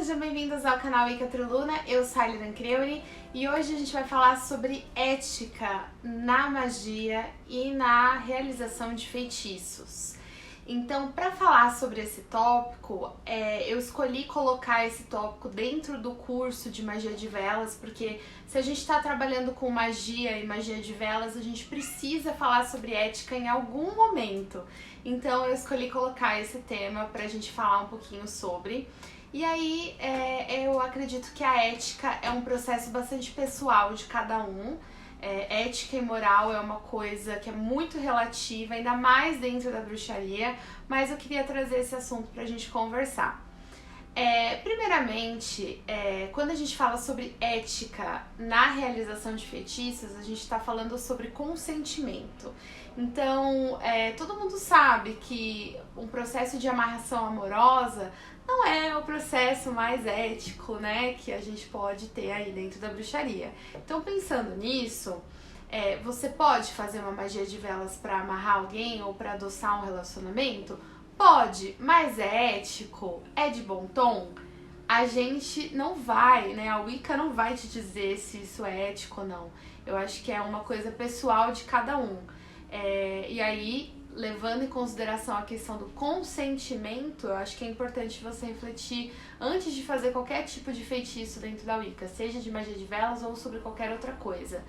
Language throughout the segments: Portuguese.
sejam bem-vindos ao canal Wicca Triluna, eu sou a Liran Creuri e hoje a gente vai falar sobre ética na magia e na realização de feitiços. Então, para falar sobre esse tópico, eu escolhi colocar esse tópico dentro do curso de magia de velas, porque se a gente está trabalhando com magia e magia de velas, a gente precisa falar sobre ética em algum momento. Então, eu escolhi colocar esse tema para a gente falar um pouquinho sobre. E aí, eu acredito que a ética é um processo bastante pessoal de cada um. Ética e moral é uma coisa que é muito relativa, ainda mais dentro da bruxaria, mas eu queria trazer esse assunto pra gente conversar. Primeiramente, quando a gente fala sobre ética na realização de feitiços, a gente está falando sobre consentimento. Então, todo mundo sabe que um processo de amarração amorosa não é o processo mais ético, né, que a gente pode ter aí dentro da bruxaria. Então, pensando nisso, você pode fazer uma magia de velas para amarrar alguém ou para adoçar um relacionamento? Pode, mas é ético? É de bom tom? A gente não vai, né, a Wicca não vai te dizer se isso é ético ou não. Eu acho que é uma coisa pessoal de cada um. E aí, levando em consideração a questão do consentimento, eu acho que é importante você refletir antes de fazer qualquer tipo de feitiço dentro da Wicca, seja de magia de velas ou sobre qualquer outra coisa.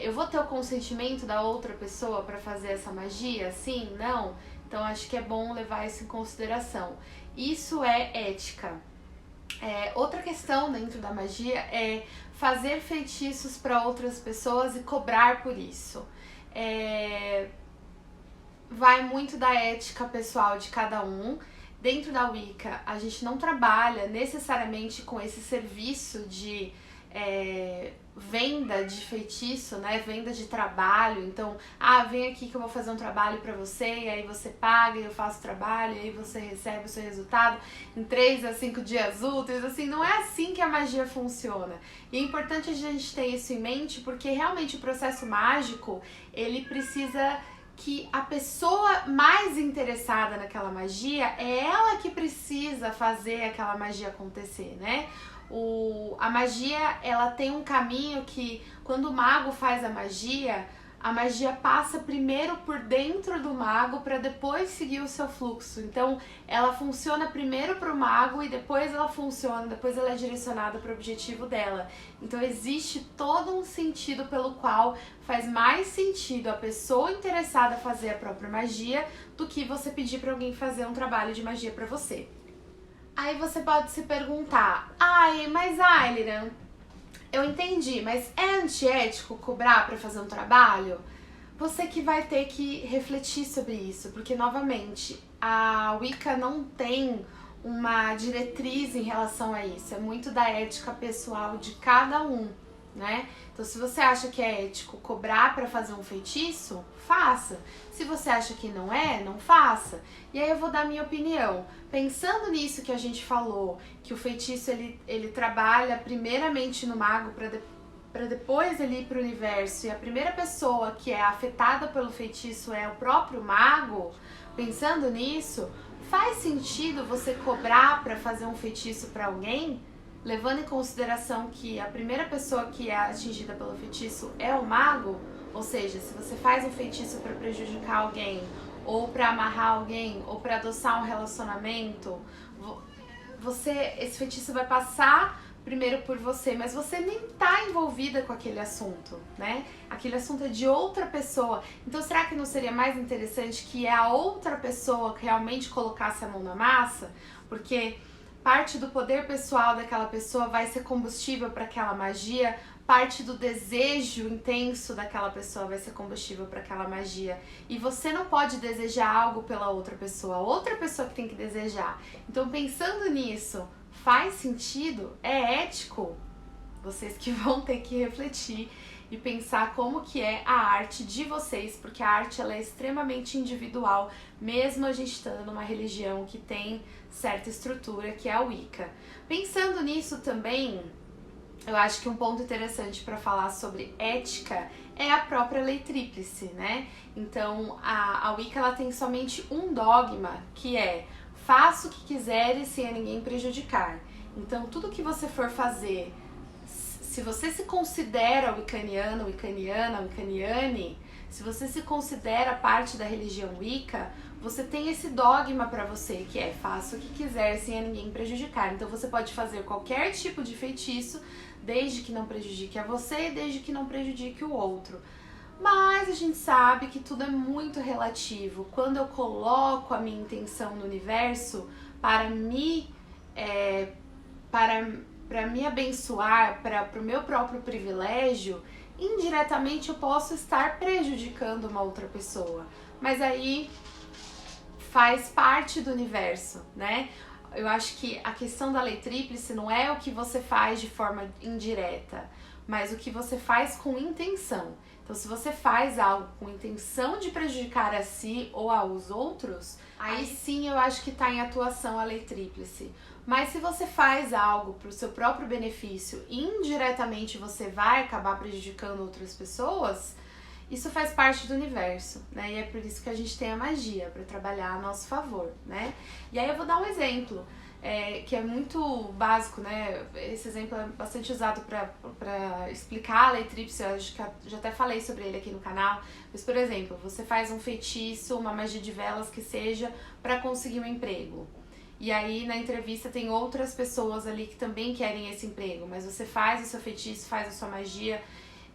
Eu vou ter o consentimento da outra pessoa para fazer essa magia? Sim? Não? Então acho que é bom levar isso em consideração. Isso é ética. Outra questão dentro da magia é fazer feitiços para outras pessoas e cobrar por isso. Vai muito da ética pessoal de cada um. Dentro da Wicca, a gente não trabalha necessariamente com esse serviço de venda de feitiço, né? Venda de trabalho. Então, vem aqui que eu vou fazer um trabalho pra você, e aí você paga, e eu faço o trabalho, e aí você recebe o seu resultado em 3 a 5 dias úteis. Assim, não é assim que a magia funciona. E é importante a gente ter isso em mente, porque realmente o processo mágico, ele precisa que a pessoa mais interessada naquela magia é ela que precisa fazer aquela magia acontecer, né? A magia, ela tem um caminho que, quando o mago faz a magia passa primeiro por dentro do mago para depois seguir o seu fluxo. Então, ela funciona primeiro para o mago e depois ela é direcionada para o objetivo dela. Então, existe todo um sentido pelo qual faz mais sentido a pessoa interessada fazer a própria magia do que você pedir para alguém fazer um trabalho de magia para você. Aí você pode se perguntar, mas Liran, eu entendi, mas é antiético cobrar para fazer um trabalho? Você que vai ter que refletir sobre isso, porque novamente, a Wicca não tem uma diretriz em relação a isso, é muito da ética pessoal de cada um, né? Então, se você acha que é ético cobrar para fazer um feitiço, faça. Se você acha que não é, não faça. E aí eu vou dar minha opinião. Pensando nisso que a gente falou, que o feitiço ele trabalha primeiramente no mago para depois ele ir para o universo, e a primeira pessoa que é afetada pelo feitiço é o próprio mago, pensando nisso, faz sentido você cobrar para fazer um feitiço para alguém? Levando em consideração que a primeira pessoa que é atingida pelo feitiço é o mago, ou seja, se você faz um feitiço para prejudicar alguém, ou para amarrar alguém, ou para adoçar um relacionamento, esse feitiço vai passar primeiro por você, mas você nem tá envolvida com aquele assunto, né? Aquele assunto é de outra pessoa. Então, será que não seria mais interessante que a outra pessoa realmente colocasse a mão na massa? Porque parte do poder pessoal daquela pessoa vai ser combustível para aquela magia, parte do desejo intenso daquela pessoa vai ser combustível para aquela magia. E você não pode desejar algo pela outra pessoa, a outra pessoa que tem que desejar. Então, pensando nisso, faz sentido? É ético? Vocês que vão ter que refletir e pensar como que é a arte de vocês, porque a arte ela é extremamente individual, mesmo a gente estando numa religião que tem certa estrutura, que é a Wicca. Pensando nisso também, eu acho que um ponto interessante para falar sobre ética é a própria lei tríplice, né? Então, a Wicca ela tem somente um dogma, que é faça o que quiseres sem a ninguém prejudicar. Então, tudo que você for fazer, se você se considera wiccaniano, wiccaniana, wiccaniane, se você se considera parte da religião Wicca, você tem esse dogma para você, que é faça o que quiser sem a ninguém prejudicar. Então você pode fazer qualquer tipo de feitiço, desde que não prejudique a você e desde que não prejudique o outro. Mas a gente sabe que tudo é muito relativo. Quando eu coloco a minha intenção no universo para me abençoar, para o meu próprio privilégio, indiretamente eu posso estar prejudicando uma outra pessoa. Mas aí faz parte do universo, né? Eu acho que a questão da lei tríplice não é o que você faz de forma indireta, mas o que você faz com intenção. Então, se você faz algo com intenção de prejudicar a si ou aos outros, aí sim eu acho que está em atuação a lei tríplice. Mas se você faz algo para o seu próprio benefício e indiretamente você vai acabar prejudicando outras pessoas, isso faz parte do universo, né? E é por isso que a gente tem a magia, para trabalhar a nosso favor, né? E aí eu vou dar um exemplo, que é muito básico, né? Esse exemplo é bastante usado para explicar a lei tríplice, eu acho que já até falei sobre ele aqui no canal. Mas, por exemplo, você faz um feitiço, uma magia de velas que seja para conseguir um emprego. E aí na entrevista tem outras pessoas ali que também querem esse emprego, mas você faz o seu feitiço, faz a sua magia,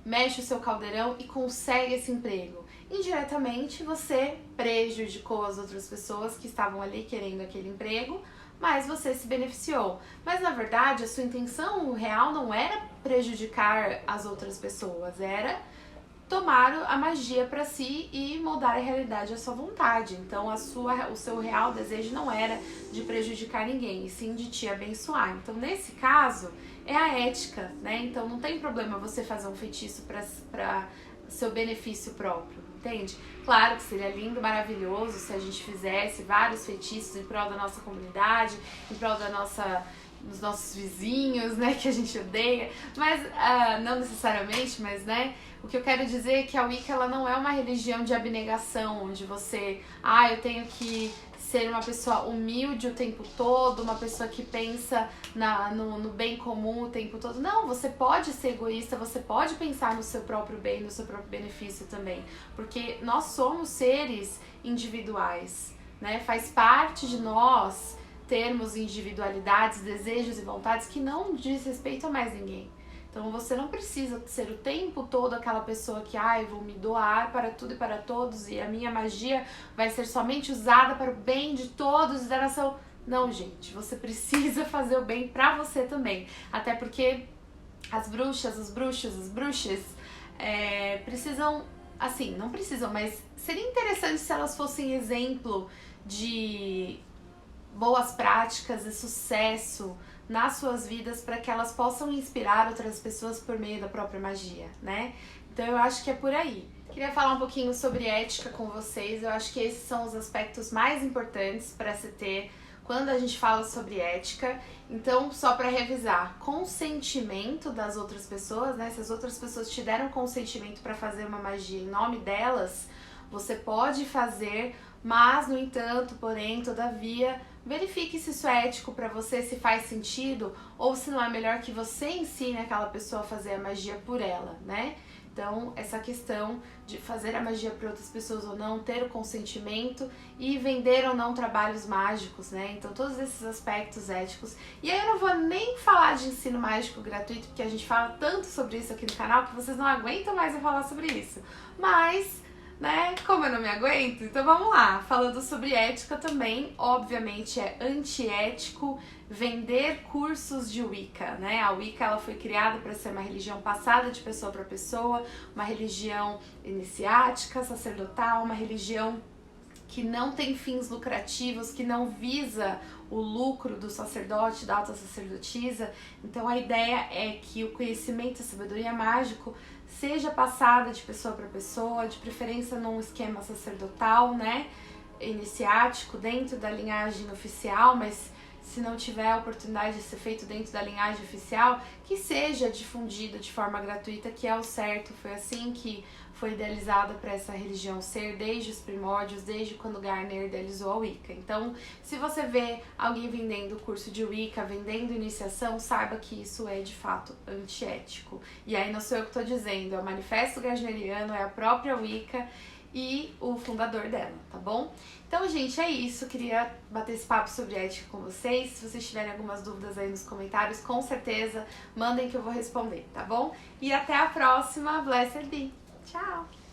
mexe o seu caldeirão e consegue esse emprego. Indiretamente você prejudicou as outras pessoas que estavam ali querendo aquele emprego, mas você se beneficiou. Mas na verdade a sua intenção real não era prejudicar as outras pessoas, era tomar a magia para si e moldar a realidade à sua vontade. Então o seu real desejo não era de prejudicar ninguém, e sim de te abençoar. Então nesse caso é a ética, né? Então não tem problema você fazer um feitiço para seu benefício próprio, entende? Claro que seria lindo, maravilhoso se a gente fizesse vários feitiços em prol da nossa comunidade, em prol dos nossos vizinhos, né, que a gente odeia, mas não necessariamente, mas né, o que eu quero dizer é que a Wicca ela não é uma religião de abnegação, onde você, eu tenho que ser uma pessoa humilde o tempo todo, uma pessoa que pensa no bem comum o tempo todo. Não, você pode ser egoísta, você pode pensar no seu próprio bem, no seu próprio benefício também, porque nós somos seres individuais, né? Faz parte de nós termos individualidades, desejos e vontades que não diz respeito a mais ninguém. Então você não precisa ser o tempo todo aquela pessoa que, vou me doar para tudo e para todos e a minha magia vai ser somente usada para o bem de todos e da nação. Não, gente, você precisa fazer o bem para você também. Até porque as bruxas, os bruxos, as bruxas precisam, assim, não precisam, mas seria interessante se elas fossem exemplo de boas práticas e sucesso nas suas vidas para que elas possam inspirar outras pessoas por meio da própria magia, né? Então eu acho que é por aí. Queria falar um pouquinho sobre ética com vocês. Eu acho que esses são os aspectos mais importantes para se ter quando a gente fala sobre ética. Então, só para revisar, consentimento das outras pessoas, né? Se as outras pessoas te deram consentimento para fazer uma magia em nome delas, você pode fazer, mas, no entanto, porém, todavia, verifique se isso é ético para você, se faz sentido, ou se não é melhor que você ensine aquela pessoa a fazer a magia por ela, né? Então, essa questão de fazer a magia para outras pessoas ou não, ter o consentimento e vender ou não trabalhos mágicos, né? Então, todos esses aspectos éticos. E aí eu não vou nem falar de ensino mágico gratuito, porque a gente fala tanto sobre isso aqui no canal que vocês não aguentam mais eu falar sobre isso. Mas, né, como eu não me aguento, então vamos lá. Falando sobre ética também, obviamente é antiético vender cursos de Wicca, né? A Wicca ela foi criada para ser uma religião passada de pessoa para pessoa, uma religião iniciática, sacerdotal, uma religião que não tem fins lucrativos, que não visa o lucro do sacerdote, da alta sacerdotisa. Então a ideia é que o conhecimento e a sabedoria mágico seja passada de pessoa para pessoa, de preferência num esquema sacerdotal, né, iniciático, dentro da linhagem oficial, mas se não tiver a oportunidade de ser feito dentro da linhagem oficial, que seja difundido de forma gratuita, que é o certo. Foi assim que foi idealizada para essa religião ser desde os primórdios, desde quando Gardner idealizou a Wicca. Então, se você vê alguém vendendo curso de Wicca, vendendo iniciação, saiba que isso é de fato antiético. E aí não sou eu que estou dizendo, é o Manifesto Gardneriano, é a própria Wicca e o fundador dela, tá bom? Então, gente, é isso. Queria bater esse papo sobre ética com vocês. Se vocês tiverem algumas dúvidas aí nos comentários, com certeza mandem que eu vou responder, tá bom? E até a próxima. Blessed be. Tchau!